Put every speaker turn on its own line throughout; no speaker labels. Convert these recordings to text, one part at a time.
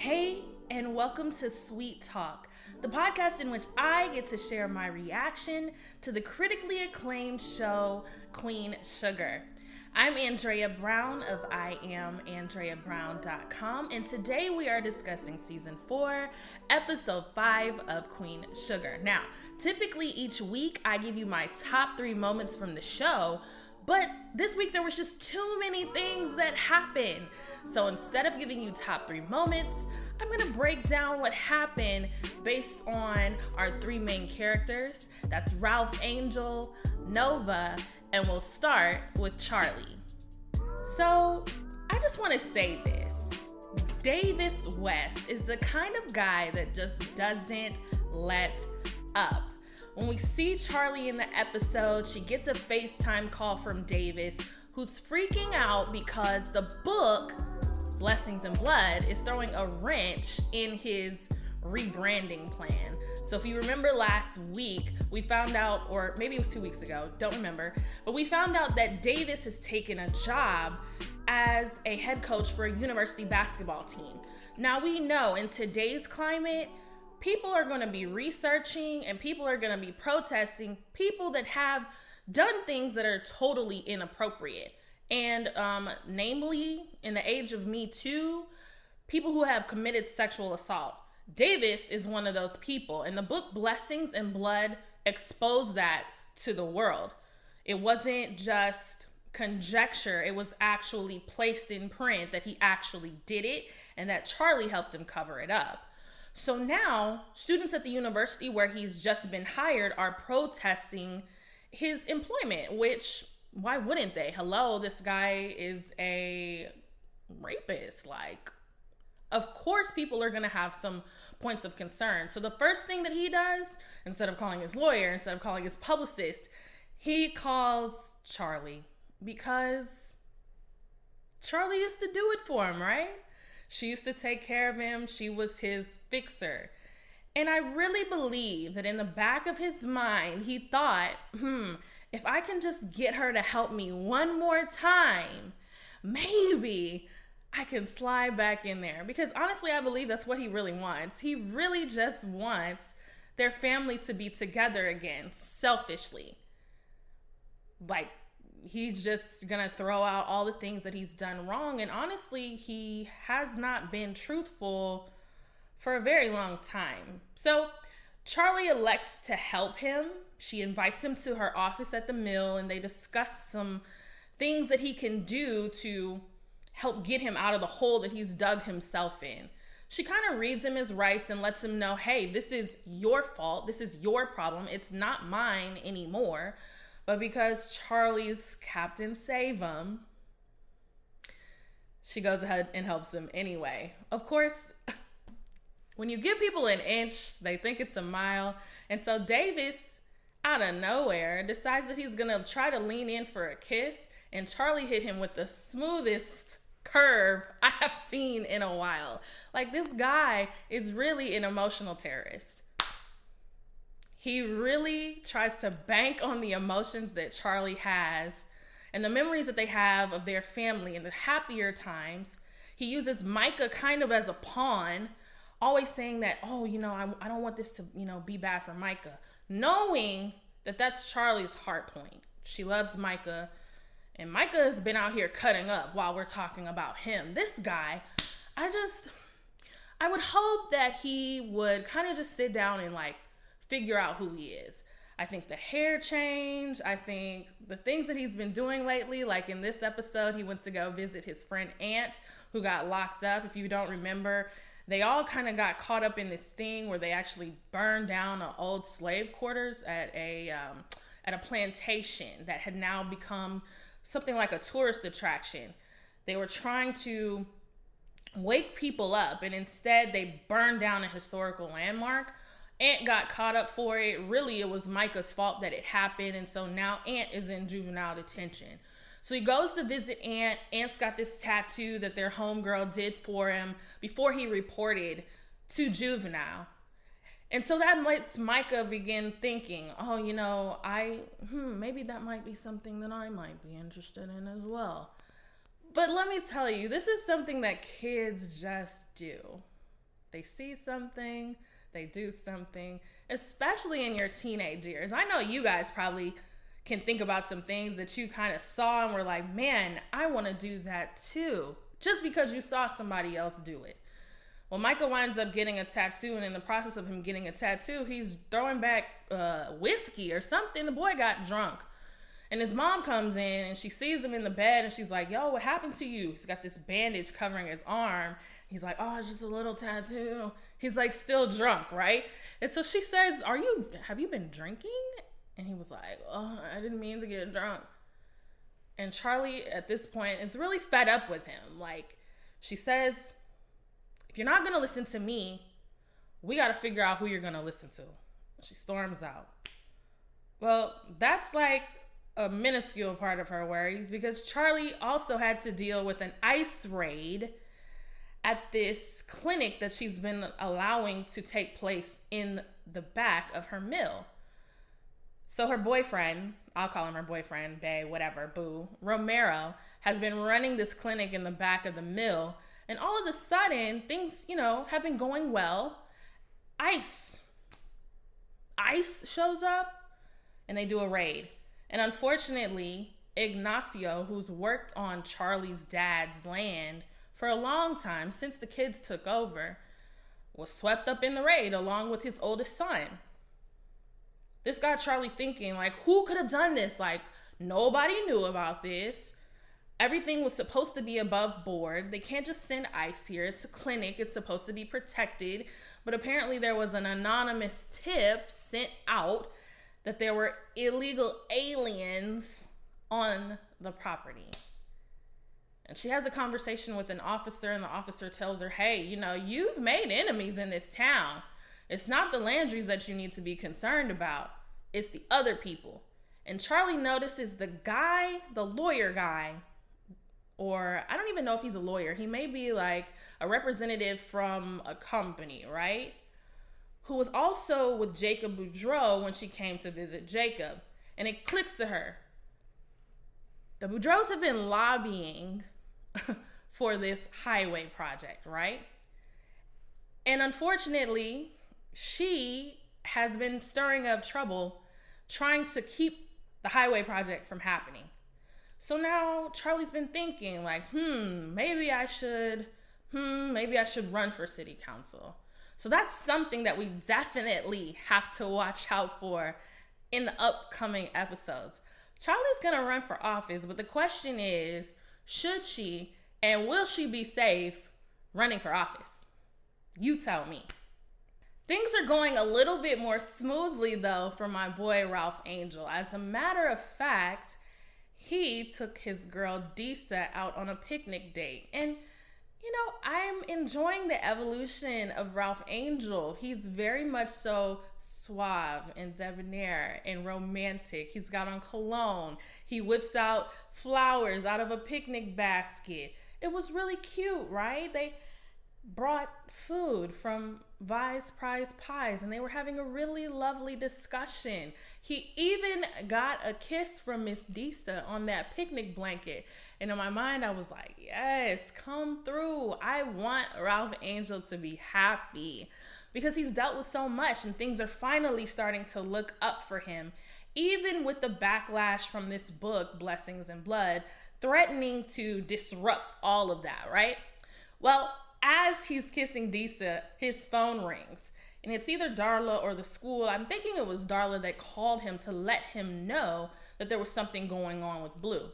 Hey, and welcome to Sweet Talk, the podcast in which I get to share my reaction to the critically acclaimed show, Queen Sugar. I'm Andrea Brown of IamAndreaBrown.com, and today we are discussing Season 4, Episode 5 of Queen Sugar. Now, typically each week I give you my top 3 moments from the show, but this week there was just too many things that happened. So instead of giving you top 3 moments, I'm gonna break down what happened based on our 3 main characters. That's Ralph Angel, Nova, and we'll start with Charlie. So I just wanna say this. Davis West is the kind of guy that just doesn't let up. When we see Charlie in the episode, she gets a FaceTime call from Davis, who's freaking out because the book, Blessings and Blood, is throwing a wrench in his rebranding plan. So if you remember last week, we found out, or maybe it was 2 weeks ago, don't remember, but we found out that Davis has taken a job as a head coach for a university basketball team. Now we know in today's climate, people are going to be researching and people are going to be protesting people that have done things that are totally inappropriate. And namely, in the age of Me Too, people who have committed sexual assault. Davis is one of those people. And the book Blessings and Blood exposed that to the world. It wasn't just conjecture. It was actually placed in print that he actually did it and that Charlie helped him cover it up. So now, students at the university where he's just been hired are protesting his employment, which, why wouldn't they? Hello, this guy is a rapist. Like, of course people are going to have some points of concern. So the first thing that he does, instead of calling his lawyer, instead of calling his publicist, he calls Charlie because Charlie used to do it for him, right? She used to take care of him. She was his fixer. And I really believe that in the back of his mind, he thought, if I can just get her to help me one more time, maybe I can slide back in there. Because honestly, I believe that's what he really wants. He really just wants their family to be together again, selfishly. Like, he's just gonna throw out all the things that he's done wrong. And honestly, he has not been truthful for a very long time. So Charlie elects to help him. She invites him to her office at the mill and they discuss some things that he can do to help get him out of the hole that he's dug himself in. She kind of reads him his rights and lets him know, hey, this is your fault. This is your problem. It's not mine anymore. But because Charlie's Captain Save him, she goes ahead and helps him anyway. Of course, when you give people an inch, they think it's a mile. And so Davis, out of nowhere, decides that he's going to try to lean in for a kiss. And Charlie hit him with the smoothest curve I have seen in a while. Like, this guy is really an emotional terrorist. He really tries to bank on the emotions that Charlie has and the memories that they have of their family in the happier times. He uses Micah kind of as a pawn, always saying that, oh, I don't want this to, be bad for Micah, knowing that that's Charlie's heart point. She loves Micah, and Micah has been out here cutting up while we're talking about him. This guy, I would hope that he would kind of just sit down and figure out who he is. I think the hair change, I think the things that he's been doing lately, like in this episode, he went to go visit his friend Aunt who got locked up. If you don't remember, they all kind of got caught up in this thing where they actually burned down an old slave quarters at a plantation that had now become something like a tourist attraction. They were trying to wake people up, and instead they burned down a historical landmark. Aunt got caught up for it. Really, it was Micah's fault that it happened. And so now Aunt is in juvenile detention. So he goes to visit Aunt. Aunt's got this tattoo that their homegirl did for him before he reported to juvenile. And so that lets Micah begin thinking, oh, maybe that might be something that I might be interested in as well. But let me tell you, this is something that kids just do. They see something, they do something, especially in your teenage years. I know you guys probably can think about some things that you kind of saw and were like, man, I want to do that too, just because you saw somebody else do it. Well, Michael winds up getting a tattoo, and in the process of him getting a tattoo, he's throwing back whiskey or something. The boy got drunk. And his mom comes in and she sees him in the bed and she's like, yo, what happened to you? He's got this bandage covering his arm. He's like, oh, it's just a little tattoo. He's like still drunk, right? And so she says, have you been drinking? And he was like, oh, I didn't mean to get drunk. And Charley at this point is really fed up with him. Like, she says, if you're not going to listen to me, we got to figure out who you're going to listen to. She storms out. Well, that's like a minuscule part of her worries, because Charley also had to deal with an ICE raid at this clinic that she's been allowing to take place in the back of her mill. So her boyfriend, I'll call him her boyfriend, bae, whatever, boo, Romero, has been running this clinic in the back of the mill, and all of a sudden, things, have been going well. ICE shows up, and they do a raid. And unfortunately, Ignacio, who's worked on Charley's dad's land for a long time, since the kids took over, was swept up in the raid along with his oldest son. This got Charley thinking, like, who could have done this? Like, nobody knew about this. Everything was supposed to be above board. They can't just send ICE here. It's a clinic. It's supposed to be protected. But apparently there was an anonymous tip sent out that there were illegal aliens on the property. And she has a conversation with an officer, and the officer tells her, hey, you've made enemies in this town. It's not the Landrys that you need to be concerned about. It's the other people. And Charley notices the lawyer guy, or I don't even know if he's a lawyer. He may be like a representative from a company, right? Who was also with Jacob Boudreaux when she came to visit Jacob. And it clicks to her. The Boudreaux have been lobbying for this highway project, right? And unfortunately, she has been stirring up trouble trying to keep the highway project from happening. So now Charley's been thinking like, maybe I should run for city council. So that's something that we definitely have to watch out for in the upcoming episodes. Charley's going to run for office, but the question is, should she and will she be safe running for office? You tell me. Things are going a little bit more smoothly, though, for my boy Ralph Angel. As a matter of fact, he took his girl Disa out on a picnic date. And I'm enjoying the evolution of Ralph Angel. He's very much so suave and debonair and romantic. He's got on cologne. He whips out flowers out of a picnic basket. It was really cute, right? They brought food from Vi's Prize Pies, and they were having a really lovely discussion. He even got a kiss from Miss Disa on that picnic blanket. And in my mind, I was like, yes, come through. I want Ralph Angel to be happy because he's dealt with so much and things are finally starting to look up for him, even with the backlash from this book, Blessings and Blood, threatening to disrupt all of that, right? Well, as he's kissing Disa, his phone rings. And it's either Darla or the school. I'm thinking it was Darla that called him to let him know that there was something going on with Blue.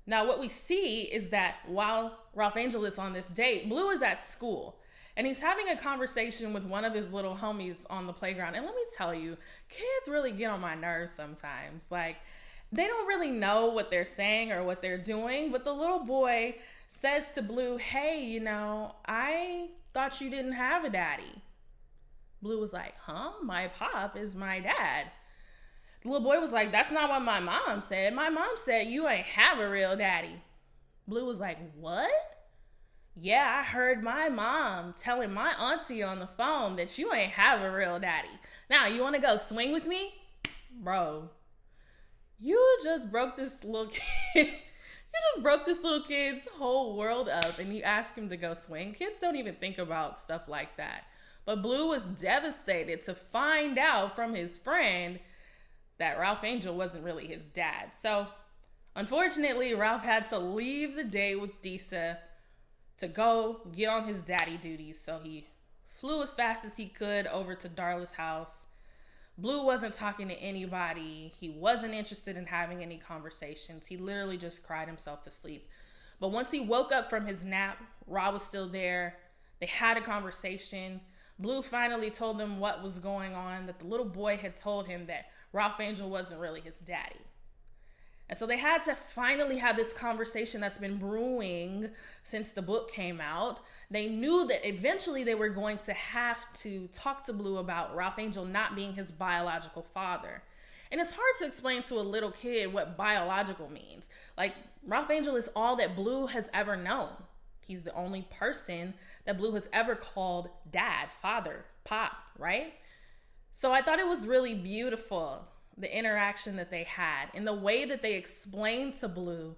Now, what we see is that while Ralph Angel is on this date, Blue is at school. And he's having a conversation with one of his little homies on the playground. And let me tell you, kids really get on my nerves sometimes. Like, they don't really know what they're saying or what they're doing. But the little boy says to Blue, hey, I thought you didn't have a daddy. Blue was like, huh? My pop is my dad. The little boy was like, that's not what my mom said. My mom said you ain't have a real daddy. Blue was like, what? Yeah, I heard my mom telling my auntie on the phone that you ain't have a real daddy. Now, you want to go swing with me? Bro, you just broke this little kid. just broke this little kid's whole world up, and you ask him to go swing. Kids don't even think about stuff like that. But Blue was devastated to find out from his friend that Ralph Angel wasn't really his dad. So, unfortunately, Ralph had to leave the day with Disa to go get on his daddy duties. So he flew as fast as he could over to Darla's house. Blue wasn't talking to anybody. He wasn't interested in having any conversations. He literally just cried himself to sleep. But once he woke up from his nap, Ra was still there. They had a conversation. Blue finally told them what was going on, that the little boy had told him that Ralph Angel wasn't really his daddy. And so they had to finally have this conversation that's been brewing since the book came out. They knew that eventually they were going to have to talk to Blue about Ralph Angel not being his biological father. And it's hard to explain to a little kid what biological means. Like, Ralph Angel is all that Blue has ever known. He's the only person that Blue has ever called dad, father, pop, right? So I thought it was really beautiful, the interaction that they had, and the way that they explained to Blue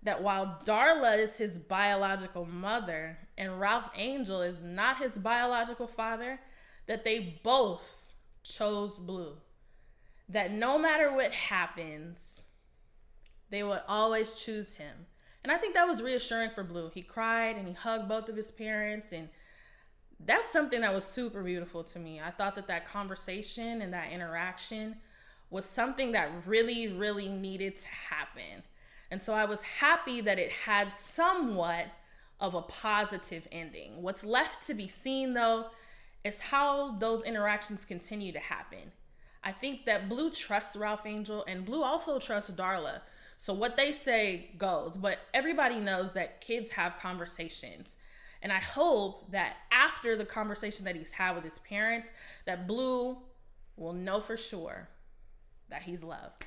that while Darla is his biological mother and Ralph Angel is not his biological father, that they both chose Blue. That no matter what happens, they would always choose him. And I think that was reassuring for Blue. He cried and he hugged both of his parents, and that's something that was super beautiful to me. I thought that conversation and that interaction was something that really, really needed to happen. And so I was happy that it had somewhat of a positive ending. What's left to be seen, though, is how those interactions continue to happen. I think that Blue trusts Ralph Angel, and Blue also trusts Darla. So what they say goes, but everybody knows that kids have conversations. And I hope that after the conversation that he's had with his parents, that Blue will know for sure that he's loved.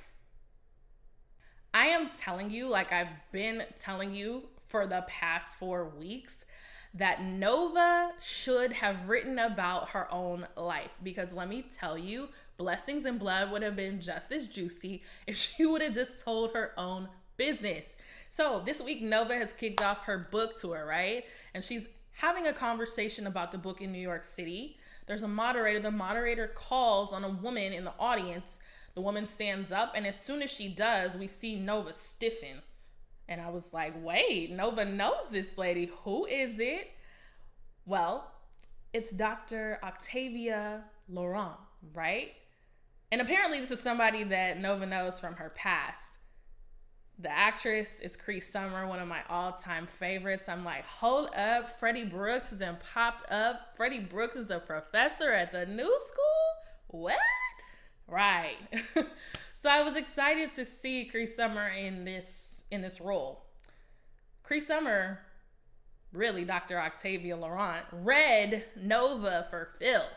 I am telling you, like I've been telling you for the past 4 weeks, that Nova should have written about her own life. Because let me tell you, Blessings in Blood would have been just as juicy if she would have just told her own business. So this week, Nova has kicked off her book tour, right? And she's having a conversation about the book in New York City. There's a moderator. The moderator calls on a woman in the audience. The woman stands up, and as soon as she does, we see Nova stiffen. And I was like, wait, Nova knows this lady. Who is it? Well, it's Dr. Octavia Laurent, right? And apparently this is somebody that Nova knows from her past. The actress is Cree Summer, one of my all-time favorites. I'm like, hold up, Freddie Brooks has been popped up. Freddie Brooks is a professor at the new school? What? Right. So I was excited to see Cree Summer in this role. Cree Summer, really Dr. Octavia Laurent, read Nova for filth.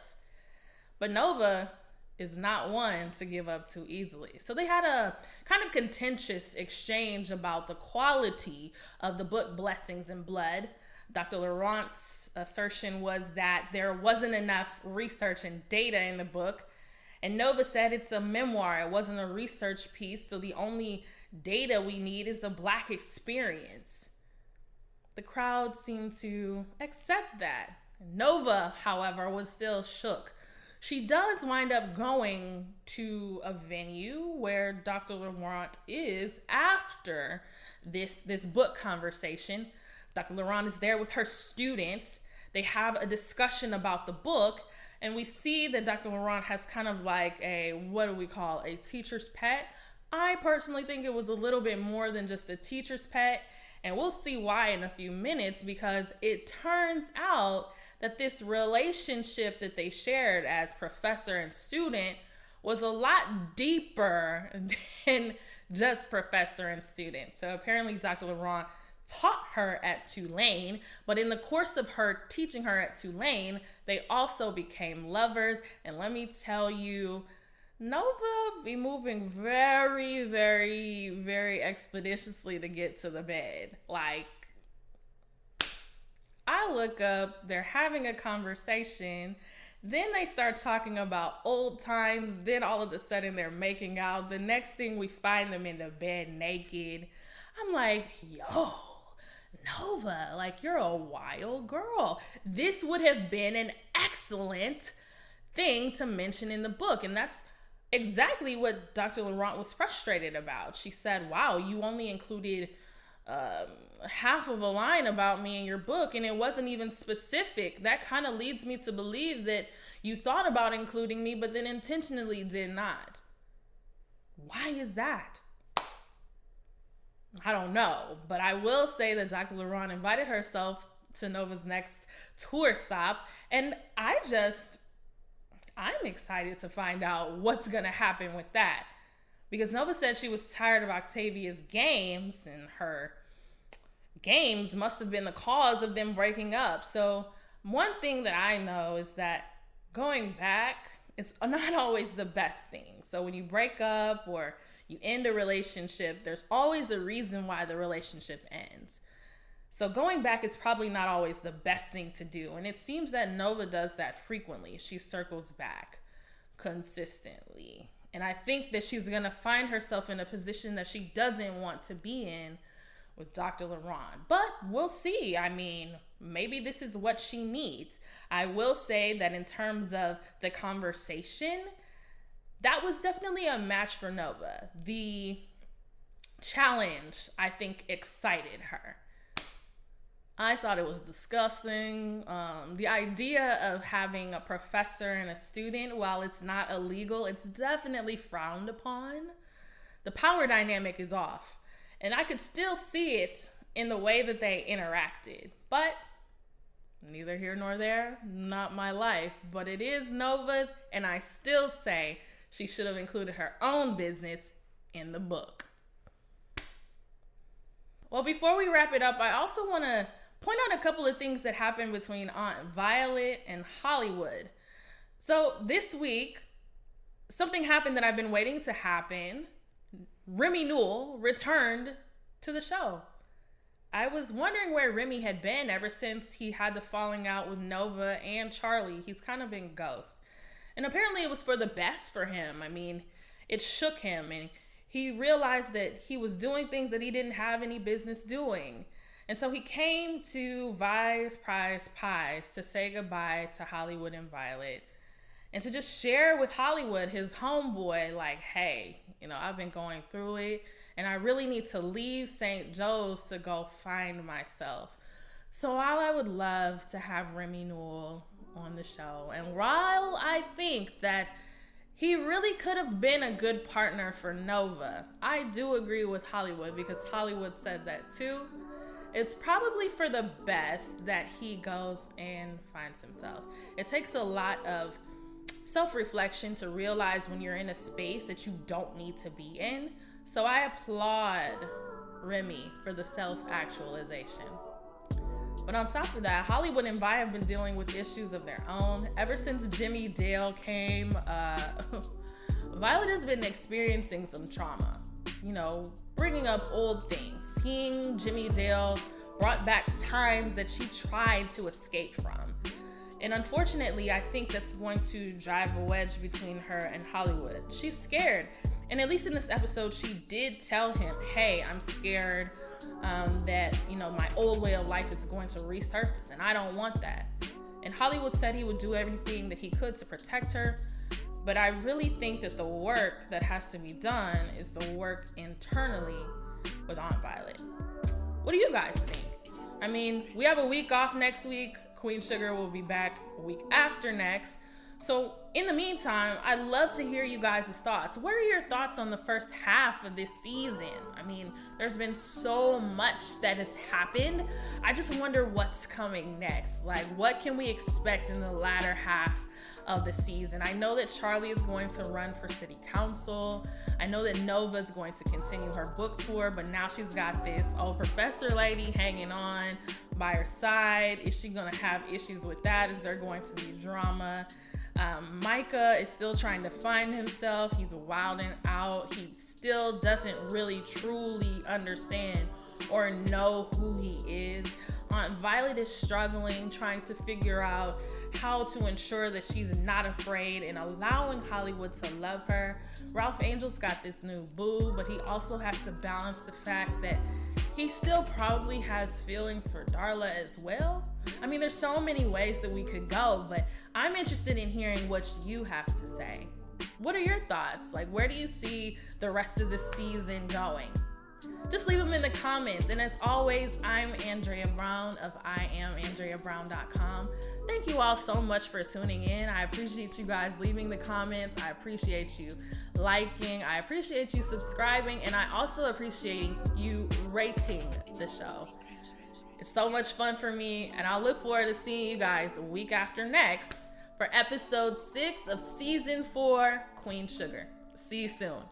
But Nova is not one to give up too easily. So they had a kind of contentious exchange about the quality of the book Blessings in Blood. Dr. Laurent's assertion was that there wasn't enough research and data in the book. And Nova said it's a memoir. It wasn't a research piece. So the only data we need is the Black experience. The crowd seemed to accept that. Nova, however, was still shook. She does wind up going to a venue where Dr. Laurent is after this book conversation. Dr. Laurent is there with her students. They have a discussion about the book, and we see that Dr. Laurent has kind of like a teacher's pet. I personally think it was a little bit more than just a teacher's pet, and we'll see why in a few minutes, because it turns out that this relationship that they shared as professor and student was a lot deeper than just professor and student. So apparently Dr. Laurent taught her at Tulane, but in the course of her teaching her at Tulane, they also became lovers. And let me tell you, Nova be moving very, very, very expeditiously to get to the bed. Like, I look up, they're having a conversation, then they start talking about old times, then all of a sudden they're making out. The next thing we find them in the bed naked. I'm like, yo, Nova, like, you're a wild girl. This would have been an excellent thing to mention in the book. And that's exactly what Dr. Laurent was frustrated about. She said, wow, you only included half of a line about me in your book, and it wasn't even specific. That kind of leads me to believe that you thought about including me, but then intentionally did not. Why is that? I don't know, but I will say that Dr. Laurent invited herself to Nova's next tour stop, and I'm excited to find out what's gonna happen with that. Because Nova said she was tired of Octavia's games, and her games must have been the cause of them breaking up. So one thing that I know is that going back is not always the best thing. So when you break up or you end a relationship, there's always a reason why the relationship ends. So going back is probably not always the best thing to do. And it seems that Nova does that frequently. She circles back consistently. And I think that she's going to find herself in a position that she doesn't want to be in with Dr. Laurent. But we'll see. I mean, maybe this is what she needs. I will say that in terms of the conversation, that was definitely a match for Nova. The challenge, I think, excited her. I thought it was disgusting. The idea of having a professor and a student, while it's not illegal, it's definitely frowned upon. The power dynamic is off. And I could still see it in the way that they interacted. But neither here nor there, not my life. But it is Nova's, and I still say she should have included her own business in the book. Well, before we wrap it up, I also want to point out a couple of things that happened between Aunt Violet and Hollywood. So this week, something happened that I've been waiting to happen. Remy Newell returned to the show. I was wondering where Remy had been ever since he had the falling out with Nova and Charlie. He's kind of been ghost. And apparently it was for the best for him. I mean, it shook him, and he realized that he was doing things that he didn't have any business doing. And so he came to Vi's Prize Pies to say goodbye to Hollywood and Violet, and to just share with Hollywood, his homeboy, like, hey, I've been going through it, and I really need to leave St. Joe's to go find myself. So while I would love to have Remy Newell on the show, and while I think that he really could have been a good partner for Nova, I do agree with Hollywood, because Hollywood said that too. It's probably for the best that he goes and finds himself. It takes a lot of self-reflection to realize when you're in a space that you don't need to be in. So I applaud Remy for the self-actualization. But on top of that, Hollywood and Vi have been dealing with issues of their own. Ever since Jimmy Dale came, Violet has been experiencing some trauma. Bringing up old things. Seeing Jimmy Dale brought back times that she tried to escape from. And unfortunately, I think that's going to drive a wedge between her and Hollywood. She's scared. And at least in this episode, she did tell him, hey, I'm scared that, my old way of life is going to resurface, and I don't want that. And Hollywood said he would do everything that he could to protect her. But I really think that the work that has to be done is the work internally with Aunt Violet. What do you guys think? I mean, we have a week off next week. Queen Sugar will be back a week after next. So in the meantime, I'd love to hear you guys' thoughts. What are your thoughts on the first half of this season? I mean, there's been so much that has happened. I just wonder what's coming next. Like, what can we expect in the latter half of the season? I know that Charlie is going to run for city council. I know that Nova is going to continue her book tour, but now she's got this old professor lady hanging on by her side. Is she going to have issues with that? Is there going to be drama? Micah is still trying to find himself. He's wilding out. He still doesn't really truly understand or know who he is. Aunt Violet is struggling, trying to figure out how to ensure that she's not afraid and allowing Hollywood to love her. Ralph Angel's got this new boo, but he also has to balance the fact that he still probably has feelings for Darla as well. I mean, there's so many ways that we could go, but I'm interested in hearing what you have to say. What are your thoughts? Like, where do you see the rest of the season going? Just leave them in the comments. And as always, I'm Andrea Brown of IamAndreaBrown.com. Thank you all so much for tuning in. I appreciate you guys leaving the comments. I appreciate you liking. I appreciate you subscribing. And I also appreciate you rating the show. It's so much fun for me. And I'll look forward to seeing you guys week after next for episode 6 of season 4, Queen Sugar. See you soon.